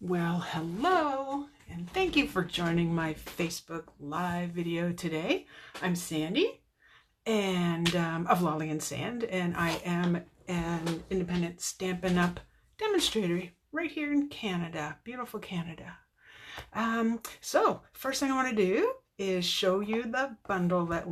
Well, hello, and thank you for joining my Facebook Live video today. I'm Sandy, and of Lolly and Sand, and I am an independent Stampin' Up! Demonstrator right here in Canada, beautiful Canada. So first thing I want to do is show you the bundle that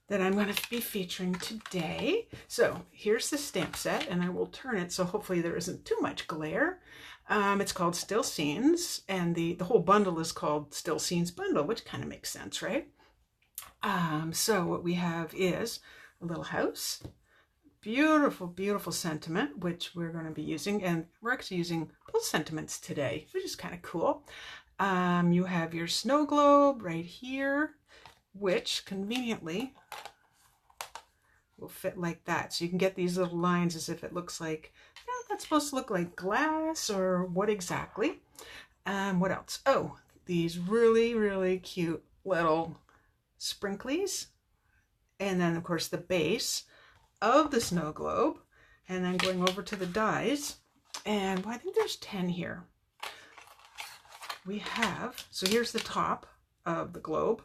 that I'm going to be featuring today. So here's the stamp set, and I will turn it so hopefully there isn't too much glare. It's called Still Scenes, and the whole bundle is called Still Scenes Bundle, which kind of makes sense, right? So what we have is a little house, beautiful, beautiful sentiment, which we're going to be using, and we're actually using both sentiments today, which is kind of cool. You have your snow globe right here, which conveniently will fit like that. So you can get these little lines as if it looks like, that's supposed to look like glass, or what exactly. What else? Oh, these really, really cute little sprinklies. And then of course the base of the snow globe. And then going over to the dies. And I think there's 10 here. We have, so here's the top of the globe,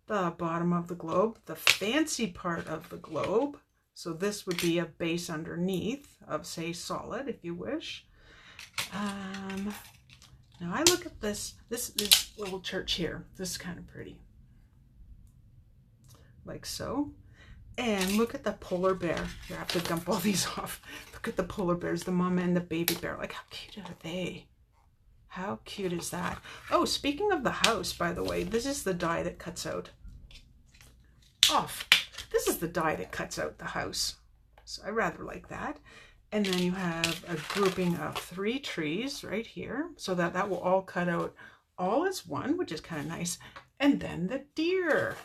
the bottom of the globe, the fancy part of the globe. So this would be a base underneath of, say, solid, if you wish. Now I look at this little church here. This is kind of pretty. Like so. And look at the polar bear. Here, I have to dump all these off. Look at the polar bears, the mama and the baby bear. Like, how cute are they? How cute is that? Oh, speaking of the house, by the way, this is the die that cuts out off. This is the die that cuts out the house. So I rather like that. And then you have a grouping of 3 trees right here, so that will all cut out all as one, which is kind of nice. And then the deer.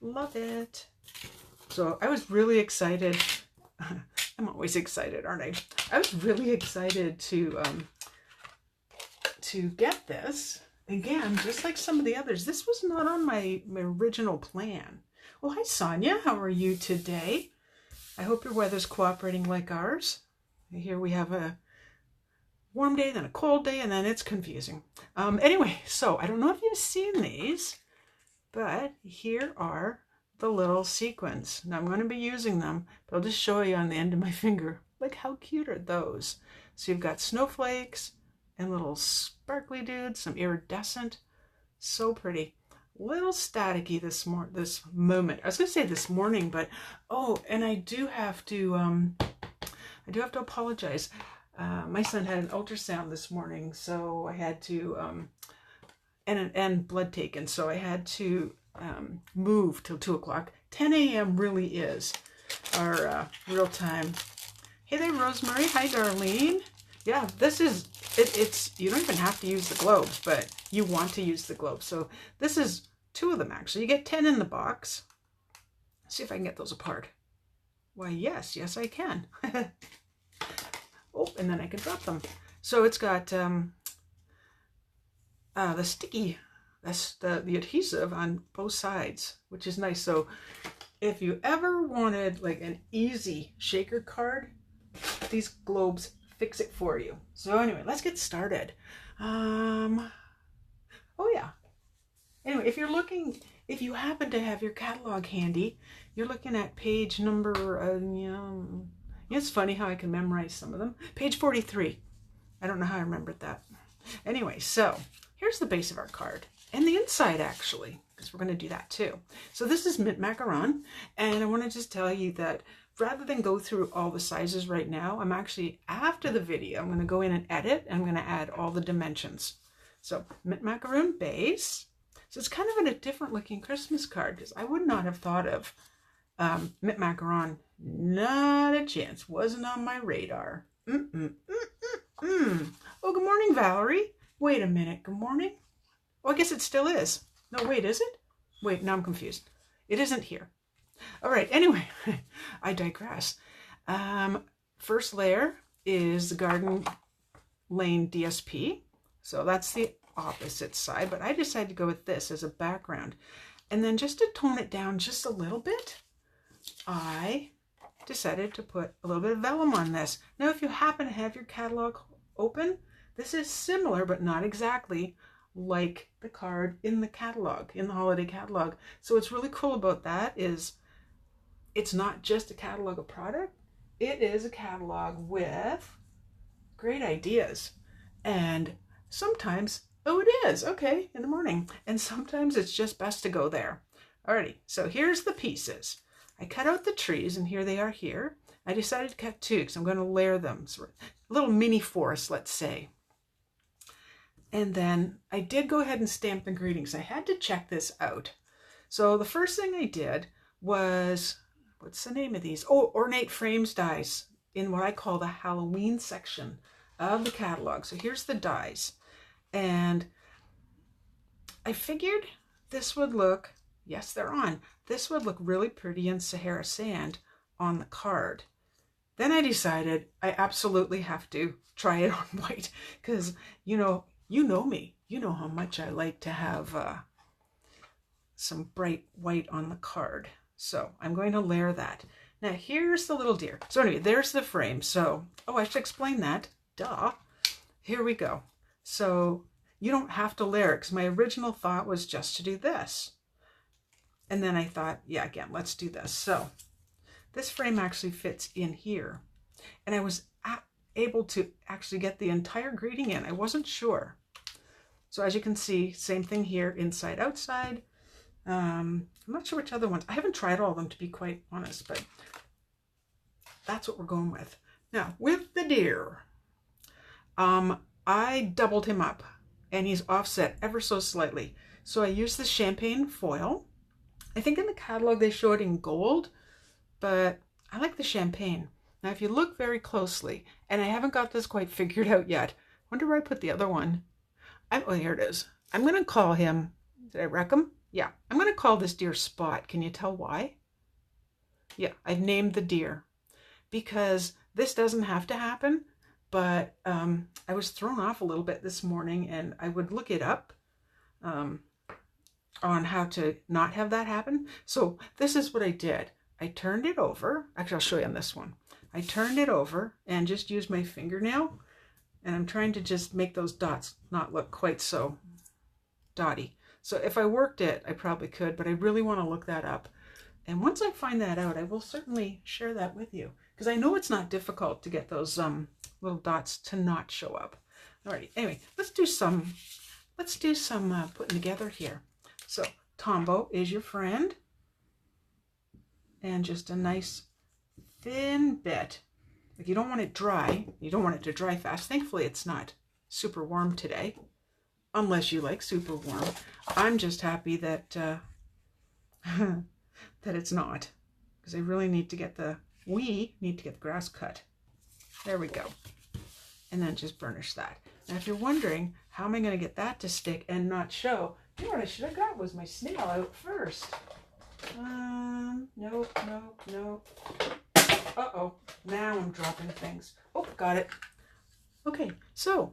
Love it. So I was really excited. I'm always excited, aren't I? I was really excited to get this. Again, just like some of the others, this was not on my original plan. Well, hi Sonia, how are you today? I hope your weather's cooperating like ours. Here we have a warm day, then a cold day, and then it's confusing. Anyway, so I don't know if you've seen these, but here are the little sequins. Now I'm going to be using them, but I'll just show you on the end of my finger. Like, how cute are those? So you've got snowflakes and little sparkly dudes, some iridescent. So pretty. Little staticky this moment. I was gonna say this morning, but oh, and I do have to apologize. My son had an ultrasound this morning, so I had to and blood taken, so I had to move till 2 o'clock. 10 a.m. really is our real time. Hey there, Rosemary. Hi, Darlene. Yeah, this is it's you don't even have to use the globes, but you want to use the globes. So this is 2 of them actually. You get 10 in the box. Let's see if I can get those apart. Why, yes, I can. Oh, and then I can drop them. So it's got the sticky, that's the adhesive on both sides, which is nice. So if you ever wanted like an easy shaker card, these globes fix it for you. So anyway, let's get started. Oh yeah. Anyway, if you happen to have your catalog handy, you're looking at page number, it's funny how I can memorize some of them. Page 43. I don't know how I remembered that. Anyway, so here's the base of our card. And the inside, actually, because we're going to do that too. So this is Mint Macaron, and I want to just tell you that rather than go through all the sizes right now, I'm actually, after the video, I'm going to go in and edit, and I'm going to add all the dimensions. So Mint Macaron base. So it's kind of in a different looking Christmas card, because I would not have thought of Mint Macaron. Not a chance. Wasn't on my radar. Oh, good morning, Valerie. Wait a minute. Good morning. Oh, I guess it still is. No, wait, is it? Wait, now I'm confused. It isn't here. All right, anyway, I digress. First layer is the Garden Lane DSP. So that's the opposite side, but I decided to go with this as a background. And then just to tone it down just a little bit, I decided to put a little bit of vellum on this. Now, if you happen to have your catalog open. This is similar, but not exactly like the card in the catalog, in the holiday catalog. So what's really cool about that is it's not just a catalog of product. It is a catalog with great ideas. And sometimes, oh, it is, okay, in the morning. And sometimes it's just best to go there. Alrighty, so here's the pieces. I cut out the trees, and here they are here. I decided to cut two because I'm going to layer them. So a little mini forest, let's say. And then I did go ahead and stamp the greetings. I had to check this out. So the first thing I did was, what's the name of these? Oh, Ornate Frames Dies in what I call the Halloween section of the catalog. So here's the dies. And I figured this would look, yes, they're on. This would look really pretty in Sahara Sand on the card. Then I decided I absolutely have to try it on white because, you know me. You know how much I like to have some bright white on the card. So I'm going to layer that. Now here's the little deer. So anyway, there's the frame. So, oh, I should explain that. Duh. Here we go. So you don't have to layer it because my original thought was just to do this. And then I thought, yeah, again, let's do this. So this frame actually fits in here. And I was able to actually get the entire greeting in. I wasn't sure. So as you can see, same thing here, inside, outside. I'm not sure which other ones. I haven't tried all of them, to be quite honest, but that's what we're going with. Now, with the deer, I doubled him up, and he's offset ever so slightly. So I used the champagne foil. I think in the catalog they show it in gold, but I like the champagne. Now, if you look very closely, and I haven't got this quite figured out yet, wonder where I put the other one. Oh, here it is. I'm going to call him, did I wreck him? Yeah, I'm going to call this deer Spot. Can you tell why? Yeah, I've named the deer because this doesn't have to happen, but I was thrown off a little bit this morning, and I would look it up on how to not have that happen. So this is what I did. I turned it over. Actually, I'll show you on this one. I turned it over and just used my fingernail, and I'm trying to just make those dots not look quite so dotty. So if I worked it, I probably could, but I really want to look that up. And once I find that out, I will certainly share that with you, because I know it's not difficult to get those little dots to not show up. Alrighty, anyway, let's do some putting together here. So Tombow is your friend, and just a nice thin bit. Like, you don't want it dry. You don't want it to dry fast. Thankfully, it's not super warm today, unless you like super warm. I'm just happy that that it's not, because I really need to get the grass cut. There we go. And then just burnish that. Now, if you're wondering, how am I going to get that to stick and not show? You know what I should have got was my snail out first. Nope. Uh-oh, now I'm dropping things. Oh, got it. Okay, so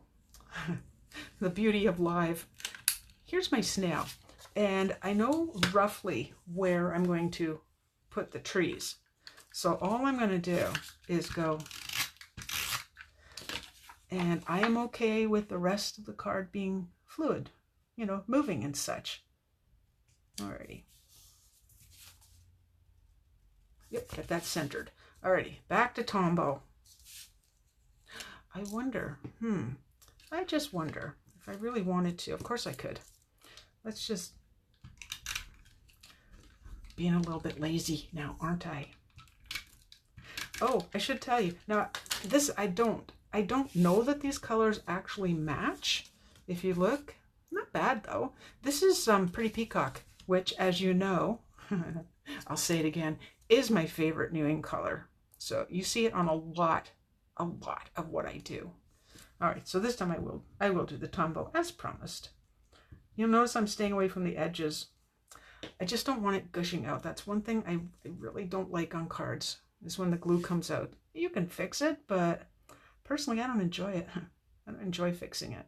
the beauty of live. Here's my snail, and I know roughly where I'm going to put the trees. So all I'm going to do is go, and I am okay with the rest of the card being fluid, you know, moving and such. Alrighty. Yep, get that centered. Alrighty, back to Tombow. I wonder, I just wonder if I really wanted to. Of course I could. Let's just, being a little bit lazy now, aren't I? Oh, I should tell you. Now, this, I don't know that these colors actually match. If you look, not bad though. This is Pretty Peacock, which, as you know, I'll say it again, is my favorite New Ink color. So you see it on a lot of what I do. All right, so this time I will do the Tombow as promised. You'll notice I'm staying away from the edges. I just don't want it gushing out. That's one thing I really don't like on cards, is when the glue comes out. You can fix it, but personally I don't enjoy it. I don't enjoy fixing it.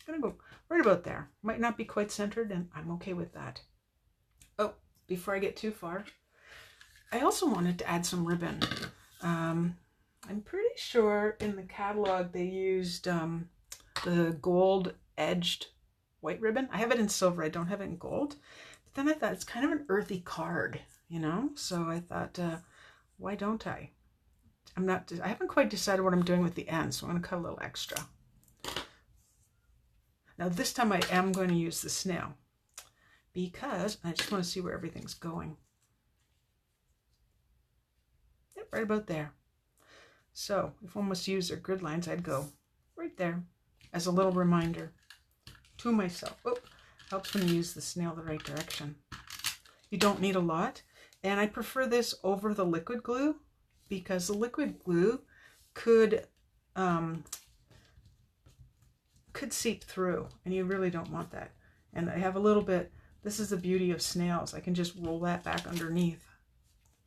I'm gonna go right about there. Might not be quite centered, and I'm okay with that. Oh, before I get too far, I also wanted to add some ribbon. I'm pretty sure in the catalog they used the gold edged white ribbon. I have it in silver. I don't have it in gold. But then I thought it's kind of an earthy card, you know? So I thought, why don't I? I haven't quite decided what I'm doing with the ends, so I'm going to cut a little extra. Now this time I am going to use the snail because I just want to see where everything's going. Yep, right about there. So if one was to use their grid lines, I'd go right there as a little reminder to myself. Oh, helps when you use the snail the right direction. You don't need a lot, and I prefer this over the liquid glue because the liquid glue could seep through, and you really don't want that. And I have a little bit, this is the beauty of snails. I can just roll that back underneath.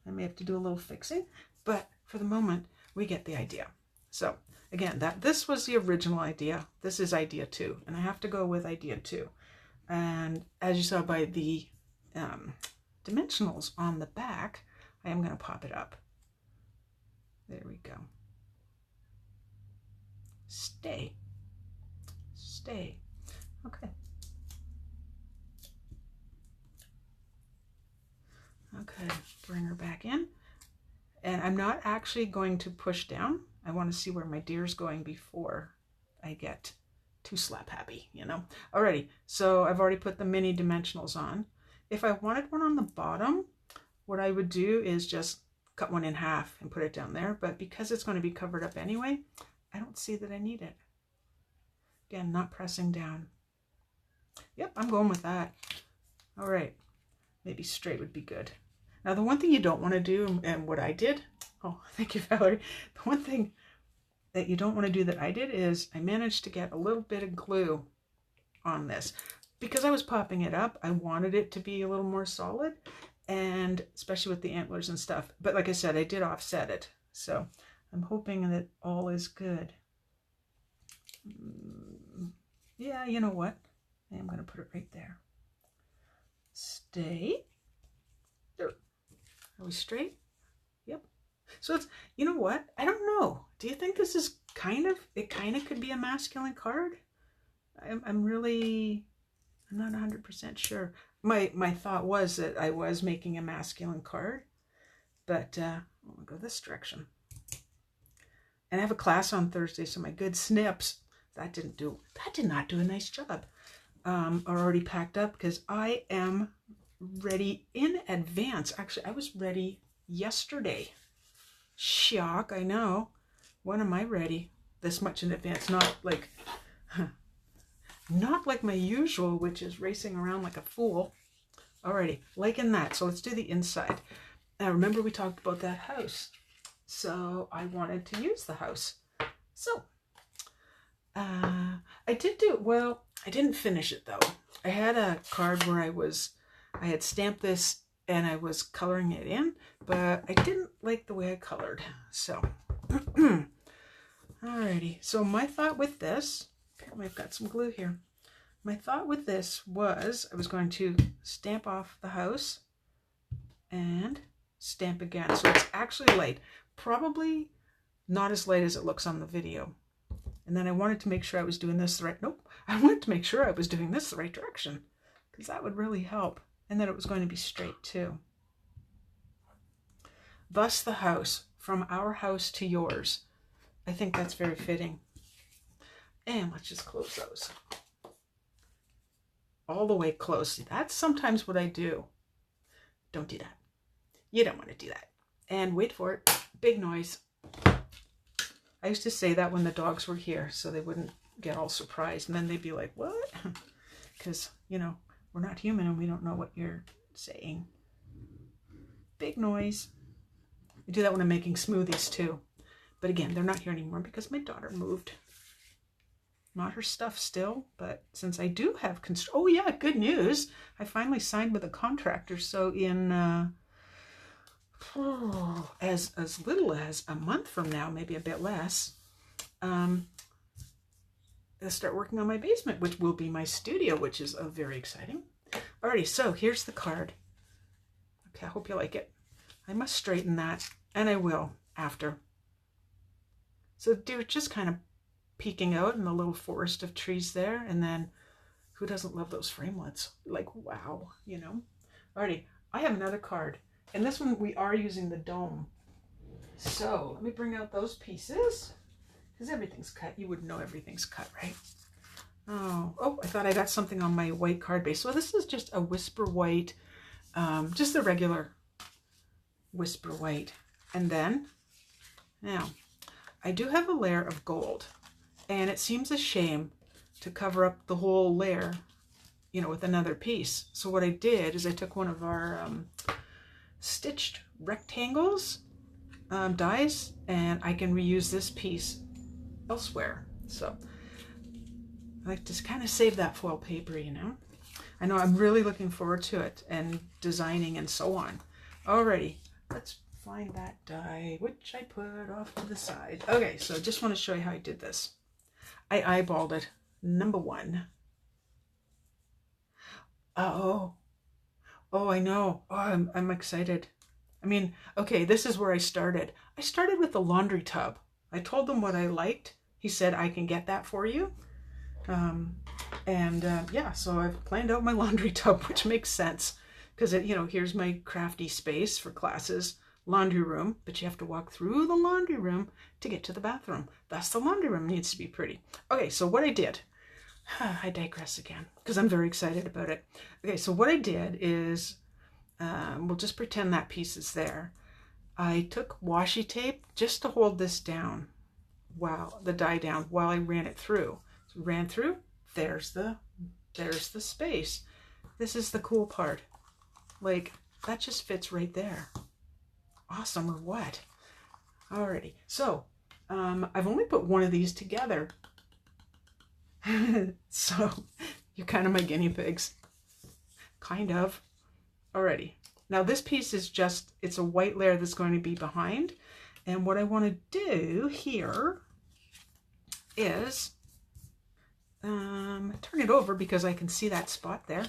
I may have to do a little fixing, but for the moment, we get the idea. So again, this was the original idea. This is idea 2, and I have to go with idea 2. And as you saw by the dimensionals on the back, I am going to pop it up. There we go. Stay. Stay. Okay. Okay, bring her back in. And I'm not actually going to push down. I want to see where my deer's going before I get too slap happy, you know. Alrighty, so I've already put the mini dimensionals on. If I wanted one on the bottom, what I would do is just cut one in half and put it down there. But because it's going to be covered up anyway, I don't see that I need it. Again, not pressing down. Yep, I'm going with that. All right, maybe straight would be good. Now, the one thing you don't want to do, and what I did, oh, thank you, Valerie. The one thing that you don't want to do that I did is I managed to get a little bit of glue on this. Because I was popping it up, I wanted it to be a little more solid, and especially with the antlers and stuff. But like I said, I did offset it. So I'm hoping that all is good. Yeah, you know what? I am going to put it right there. Stay. There. Are we straight? Yep. So it's, you know what? I don't know. Do you think this is it kind of could be a masculine card? I'm not 100% sure. My thought was that I was making a masculine card, but I'll go this direction. And I have a class on Thursday, so my good snips, that did not do a nice job. Are already packed up because I am ready in advance. Actually, I was ready yesterday. Shock, I know. When am I ready? This much in advance, not like my usual, which is racing around like a fool. Alrighty, liking that. So let's do the inside. Now remember we talked about that house. So I wanted to use the house. So I did do it. Well, I didn't finish it though. I had a card where I had stamped this and I was coloring it in, but I didn't like the way I colored. So, alrighty. So my thought with this, apparently I've got some glue here. My thought with this was I was going to stamp off the house and stamp again. So it's actually light. Probably not as light as it looks on the video. And then I wanted to make sure I was doing this the right, I wanted to make sure I was doing this the right direction because that would really help. And that it was going to be straight too. Thus the house, from our house to yours. I think that's very fitting. And let's just close those. All the way close. That's sometimes what I do. Don't do that. You don't want to do that. And wait for it. Big noise. I used to say that when the dogs were here so they wouldn't get all surprised. And then they'd be like, what? Because, you know, we're not human and we don't know what you're saying. Big noise. I do that when I'm making smoothies too. But again, they're not here anymore because my daughter moved. Not her stuff still, but since I do have oh yeah, good news. I finally signed with a contractor. So in as little as a month from now, maybe a bit less, I'll start working on my basement, which will be my studio, which is very exciting. Alrighty, so here's the card. Okay, I hope you like it. I must straighten that, and I will after. So they're just kind of peeking out in the little forest of trees there. And then who doesn't love those framelits? Like, wow, you know. Alrighty, I have another card. And this one we are using the dome. So let me bring out those pieces. Because everything's cut. You would know everything's cut, right? Oh, I thought I got something on my white card base. So this is just a Whisper White, just the regular Whisper White. And then, now, I do have a layer of gold. And it seems a shame to cover up the whole layer, you know, with another piece. So what I did is I took one of our stitched rectangles dies, and I can reuse this piece elsewhere. So I like to kind of save that foil paper, you know. I know I'm really looking forward to it and designing and so on. Alrighty, let's find that die, which I put off to the side. Okay, so I just want to show you how I did this. I eyeballed it. Number one. Oh, I know. Oh, I'm excited. I mean, okay, this is where I started. I started with the laundry tub. I told them what I liked. He said, I can get that for you. Yeah, so I've planned out my laundry tub, which makes sense because, you know, here's my crafty space for classes, laundry room, but you have to walk through the laundry room to get to the bathroom. Thus, the laundry room needs to be pretty. Okay, so what I did, I digress again because I'm very excited about it. Okay, so what I did is, we'll just pretend that piece is there. I took washi tape just to hold this down, the die down, while I ran it through. So ran through, there's the space. This is the cool part. Like, that just fits right there. Awesome, or what? Alrighty, so I've only put one of these together. So you're kind of my guinea pigs. Kind of. Alrighty. Now this piece is just, it's a white layer that's going to be behind. And what I want to do here is turn it over because I can see that spot there.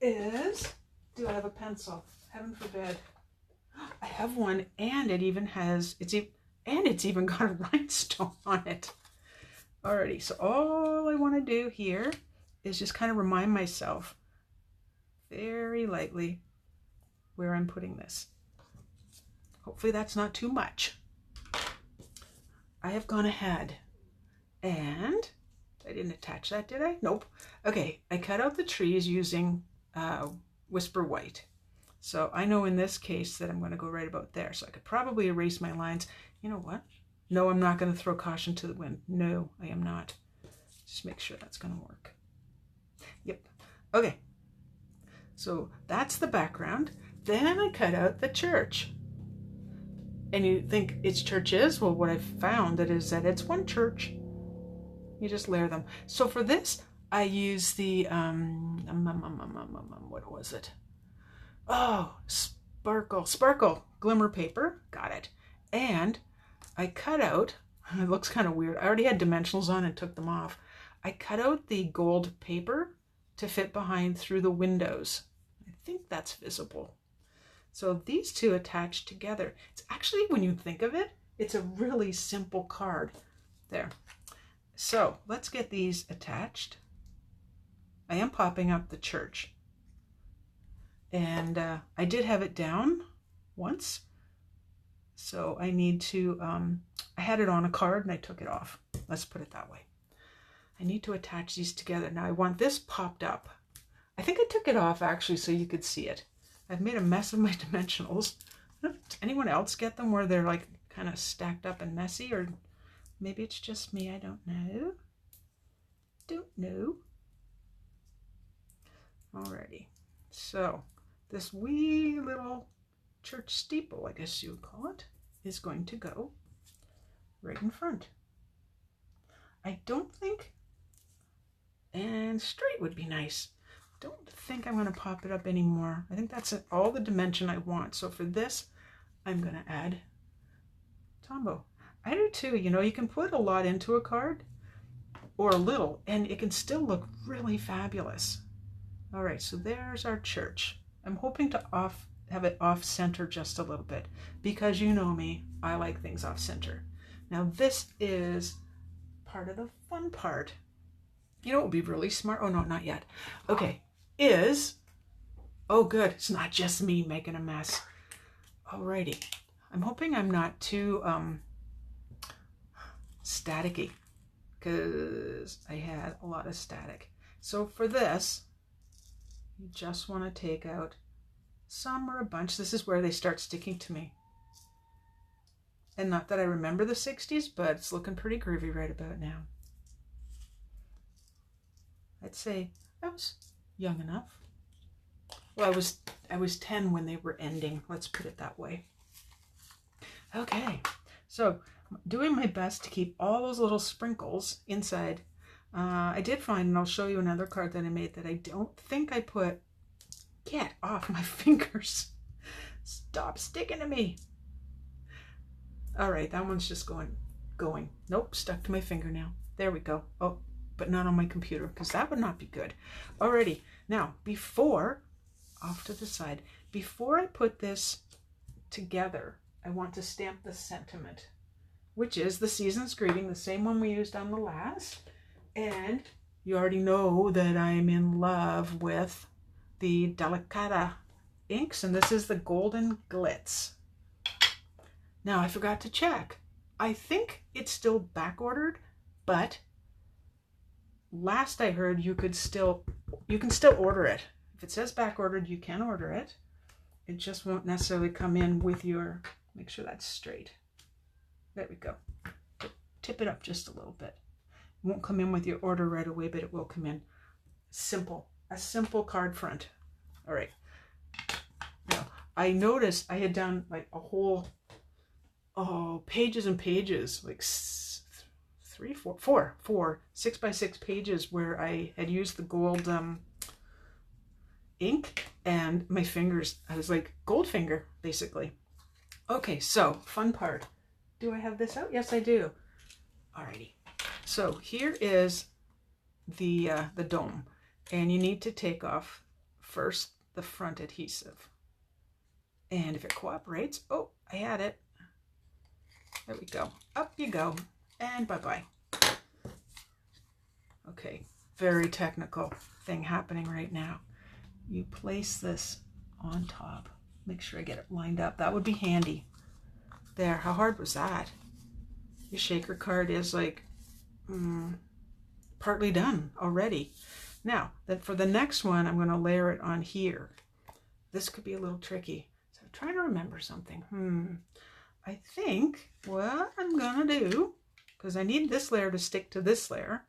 Do I have a pencil? Heaven forbid. I have one, and it even has, it's even got a rhinestone on it. Alrighty, so all I want to do here is just kind of remind myself very lightly where I'm putting this. Hopefully that's not too much. I have gone ahead and I didn't attach that, did I? Nope. Okay, I cut out the trees using Whisper White. So I know in this case that I'm going to go right about there. So I could probably erase my lines. You know what? No, I'm not going to throw caution to the wind. No, I am not. Just make sure that's going to work. Yep. Okay. So that's the background. Then I cut out the church. And you think it's churches? Well, what I've found is that it's one church. You just layer them. So for this, I use the, what was it? Oh, sparkle glimmer paper. Got it. And I cut out, it looks kind of weird. I already had dimensionals on and took them off. I cut out the gold paper to fit behind through the windows. I think that's visible. So these two attached together. It's actually, when you think of it, it's a really simple card. There. So let's get these attached. I am popping up the church. And I did have it down once. So I need to, I had it on a card and I took it off. Let's put it that way. I need to attach these together. Now I want this popped up. I think I took it off actually so you could see it. I've made a mess of my dimensionals. Does anyone else get them where they're like kind of stacked up and messy? Or maybe it's just me, I don't know. Don't know. Alrighty. So this wee little church steeple, I guess you would call it, is going to go right in front. I don't think, and straight would be nice. Don't think I'm going to pop it up anymore. I think that's all the dimension I want. So for this, I'm going to add Tombow. I do too. You know, you can put a lot into a card or a little, and it can still look really fabulous. All right, so there's our church. I'm hoping to have it off center just a little bit because you know me, I like things off center. Now this is part of the fun part. You know what would be really smart? Oh no, not yet. Okay, oh good, it's not just me making a mess. Alrighty, I'm hoping I'm not too staticky, because I had a lot of static. So for this, you just want to take out some or a bunch. This is where they start sticking to me. And not that I remember the 60s, but it's looking pretty groovy right about now. I'd say I was young enough. Well, I was 10 when they were ending. Let's put it that way. Okay, so doing my best to keep all those little sprinkles inside. I did find, and I'll show you another card that I made that I don't think I put. Get off my fingers. Stop sticking to me. All right, that one's just going. Nope, stuck to my fingernail. There we go. Oh, but not on my computer, because that would not be good. Alrighty, now before, off to the side, before I put this together, I want to stamp the sentiment, which is the season's greeting, the same one we used on the last. And you already know that I'm in love with the Delicata inks, and this is the Golden Glitz. Now I forgot to check. I think it's still back ordered, but last I heard you can still order it. If it says back ordered, you can order it. It just won't necessarily come in with your, make sure that's straight. There we go. Tip it up just a little bit. It won't come in with your order right away, but it will come in simple. A simple card front. All right. Now, I noticed I had done like a whole, pages and pages, like four 6x6 pages where I had used the gold ink, and my fingers, I was like Goldfinger, basically. Okay, so fun part. Do I have this out? Yes, I do. Alrighty. So here is the dome, and you need to take off first the front adhesive. And if it cooperates, oh, I had it. There we go. Up you go, and bye-bye. Okay, very technical thing happening right now. You place this on top. Make sure I get it lined up. That would be handy. There, how hard was that? Your shaker card is like partly done already. Now, then for the next one, I'm going to layer it on here. This could be a little tricky. So I'm trying to remember something. I think what I'm going to do, because I need this layer to stick to this layer,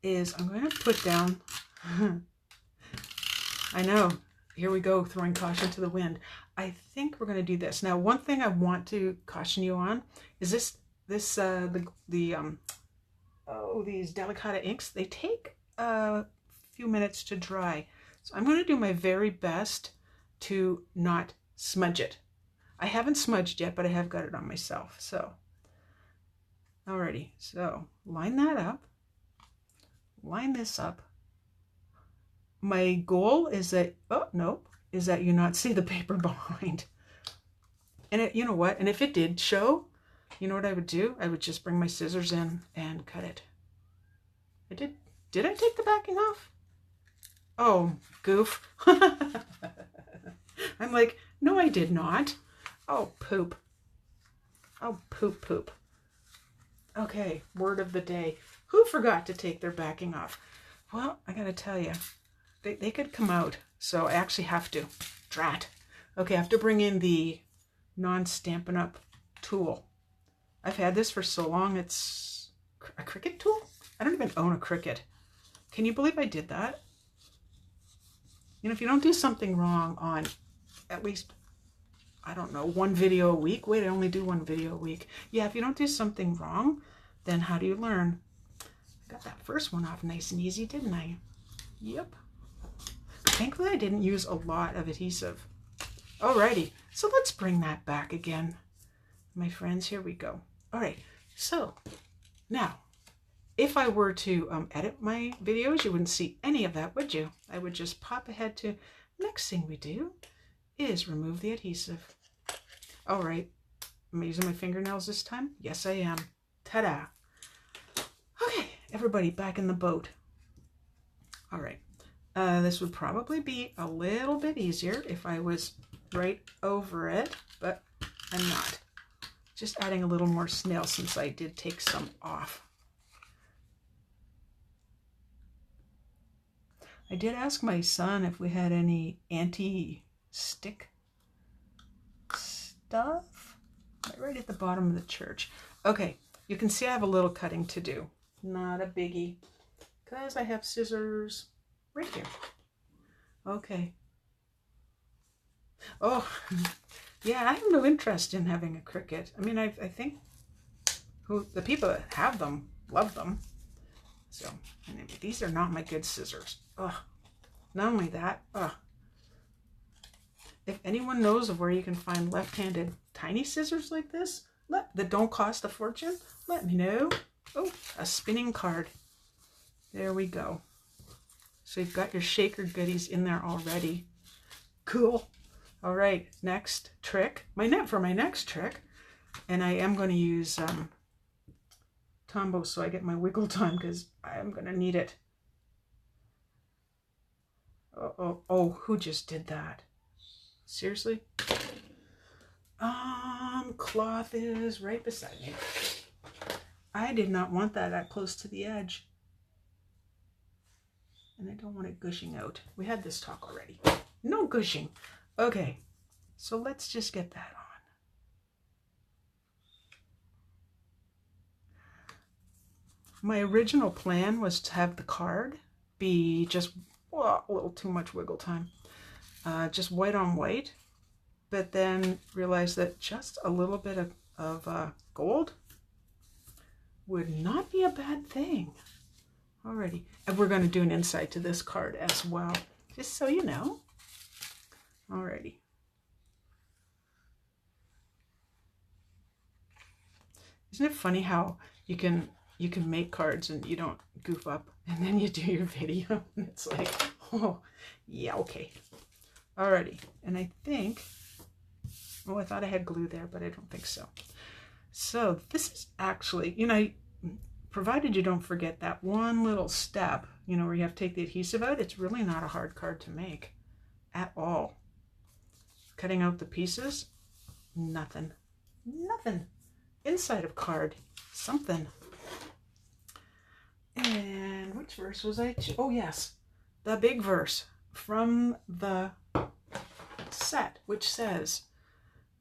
is I'm going to put down, I know, here we go, throwing caution to the wind. I think we're going to do this. Now, one thing I want to caution you on is these Delicata inks, they take a few minutes to dry. So I'm going to do my very best to not smudge it. I haven't smudged yet, but I have got it on myself. So, alrighty. So, line that up. Line this up. My goal is that, is that you not see the paper behind. And you know what? And if it did show, you know what I would do? I would just bring my scissors in and cut it. I did. Did I take the backing off? Oh, goof. I'm like, no, I did not. Oh, poop. Oh, poop, poop. Okay, word of the day. Who forgot to take their backing off? Well, I gotta tell you, they could come out, so I actually have to. Drat. Okay, I have to bring in the non-Stampin' Up tool. I've had this for so long. It's a Cricut tool? I don't even own a Cricut. Can you believe I did that? You know, if you don't do something wrong on at least, I don't know, one video a week. Wait, I only do one video a week. Yeah, if you don't do something wrong, then how do you learn? I got that first one off nice and easy, didn't I? Yep. Thankfully, I didn't use a lot of adhesive. Alrighty, so let's bring that back again. My friends, here we go. All right, so now, if I were to edit my videos, you wouldn't see any of that, would you? I would just pop ahead to, next thing we do is remove the adhesive. All right, Am I using my fingernails this time? Yes, I am. Ta-da! Okay, everybody back in the boat. All right. This would probably be a little bit easier if I was right over it, but I'm not. Just adding a little more snail since I did take some off. I did ask my son if we had any anti-stick stuff. Right at the bottom of the church. Okay, you can see I have a little cutting to do. Not a biggie, because I have scissors right here. Okay. Oh, yeah, I have no interest in having a Cricut. I mean, I think the people that have them love them. So, anyway, these are not my good scissors. Ugh. Not only that, ugh. If anyone knows of where you can find left-handed tiny scissors like this, that don't cost a fortune, let me know. Oh, a spinning card. There we go. So you've got your shaker goodies in there already. Cool. All right, next trick. For my next trick, and I am going to use Tombow so I get my wiggle time because I am going to need it. Oh, who just did that? Seriously? Cloth is right beside me. I did not want that close to the edge. And I don't want it gushing out. We had this talk already. No gushing. Okay, so let's just get that on. My original plan was to have the card be just a little too much wiggle time. Just white on white, but then realized that just a little bit of gold would not be a bad thing. Alrighty, and we're going to do an inside to this card as well, just so you know. Alrighty. Isn't it funny how you can make cards and you don't goof up, and then you do your video and it's like, oh yeah, okay. Alrighty, and I think, oh, I thought I had glue there, but I don't think so. So this is actually, provided you don't forget that one little step, where you have to take the adhesive out, it's really not a hard card to make at all. Cutting out the pieces, nothing. Inside of card, something. And which verse was I? Oh yes, the big verse from the set, which says,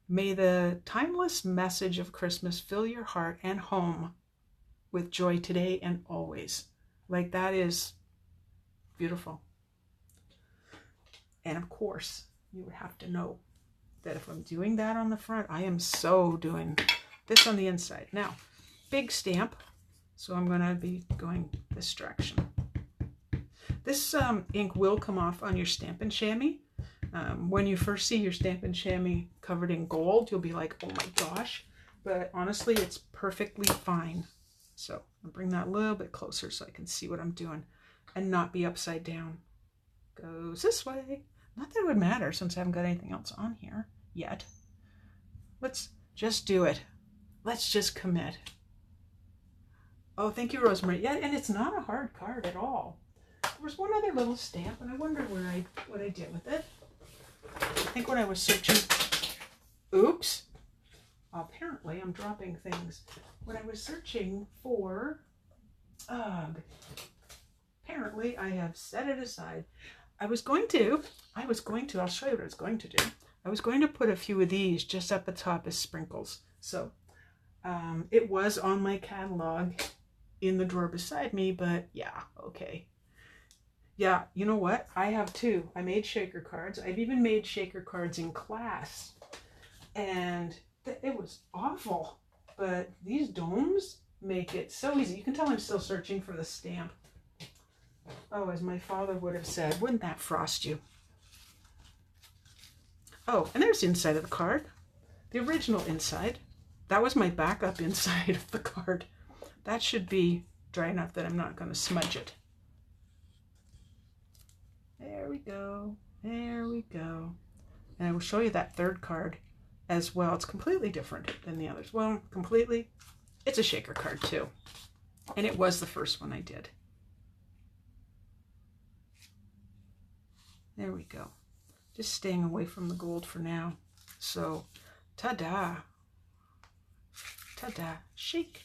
"May the timeless message of Christmas fill your heart and home with joy today and always." Like, that is beautiful. And of course, you would have to know that if I'm doing that on the front, I am so doing this on the inside. Now, big stamp, so I'm going to be going this direction. This ink will come off on your Stampin' Chamois. When you first see your Stampin' Chamois covered in gold, you'll be like, oh my gosh. But honestly, it's perfectly fine. So I'll bring that a little bit closer so I can see what I'm doing and not be upside down. Goes this way. Not that it would matter since I haven't got anything else on here yet. Let's just do it. Let's just commit. Oh, thank you, Rosemary. Yeah, and it's not a hard card at all. There was one other little stamp, and I wonder what I did with it. I think when I was searching... Oops. Apparently, I'm dropping things. When I was searching for... apparently, I have set it aside. I was going to, I'll show you what I was going to do. I was going to put a few of these just up the top as sprinkles. So, it was on my catalog in the drawer beside me, but yeah, okay. Yeah, you know what? I have too. I made shaker cards. I've even made shaker cards in class. And it was awful. But these domes make it so easy. You can tell I'm still searching for the stamp. Oh, as my father would have said, wouldn't that frost you? Oh, and there's the inside of the card. The original inside. That was my backup inside of the card. That should be dry enough that I'm not going to smudge it. There we go. There we go. And I will show you that third card as well. It's completely different than the others. Well, completely. It's a shaker card too. And it was the first one I did. There we go. Just staying away from the gold for now. So, ta-da. Ta-da. Shake.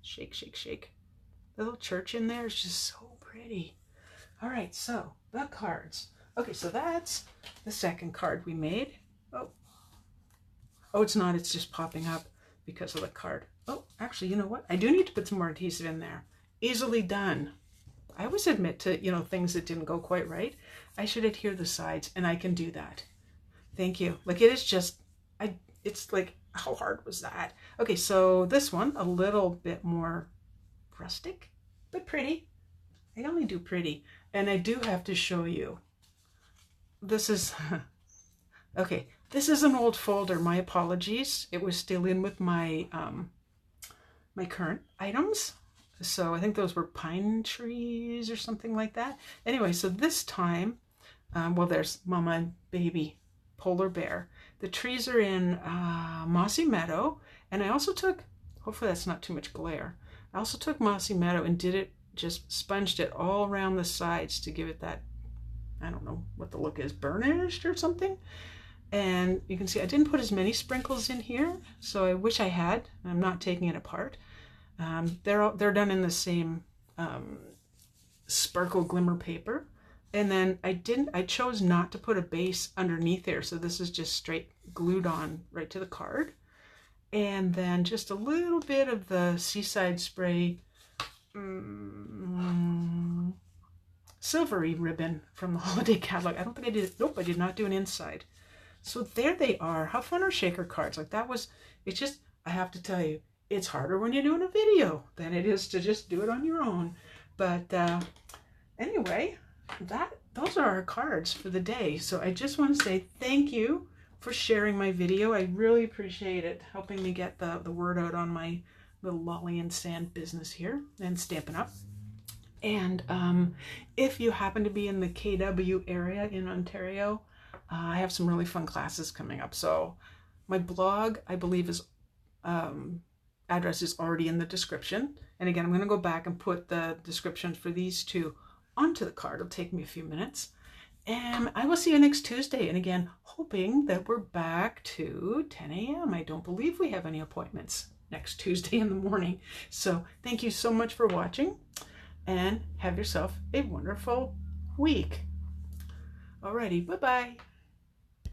Shake, shake, shake. The little church in there is just so pretty. All right, so the cards. Okay, so that's the second card we made. Oh, it's not. It's just popping up because of the card. Oh, actually, you know what? I do need to put some more adhesive in there. Easily done. I always admit to, you know, things that didn't go quite right. I should adhere the sides, and I can do that. Thank you. Like, it is just, it's like, how hard was that? Okay, so this one, a little bit more rustic, but pretty. I only do pretty. And I do have to show you. This is, okay, this is an old folder. My apologies. It was still in with my, my current items. So I think those were pine trees or something like that. Anyway, so this time, well, there's Mama and Baby Polar Bear. The trees are in Mossy Meadow. And I also took, hopefully that's not too much glare. I also took Mossy Meadow and did it, just sponged it all around the sides to give it that, I don't know what the look is, burnished or something. And you can see I didn't put as many sprinkles in here, so I wish I had. I'm not taking it apart. They're done in the same sparkle glimmer paper. And then I chose not to put a base underneath there, so this is just straight glued on right to the card. And then just a little bit of the Seaside Spray silvery ribbon from the holiday catalog. I don't think I did, nope, I did not do an inside. So there they are. How fun are shaker cards? Like that was, it's just, I have to tell you, it's harder when you're doing a video than it is to just do it on your own. But anyway, those are our cards for the day. So I just want to say thank you for sharing my video. I really appreciate it, helping me get the word out on my little lolly and sand business here and Stampin' Up. And if you happen to be in the KW area in Ontario, I have some really fun classes coming up. So my blog, I believe, is address is already in the description. And again, I'm going to go back and put the description for these two onto the card. It'll take me a few minutes. And I will see you next Tuesday. And again, hoping that we're back to 10 a.m. I don't believe we have any appointments next Tuesday in the morning. So thank you so much for watching and have yourself a wonderful week. Alrighty, bye-bye.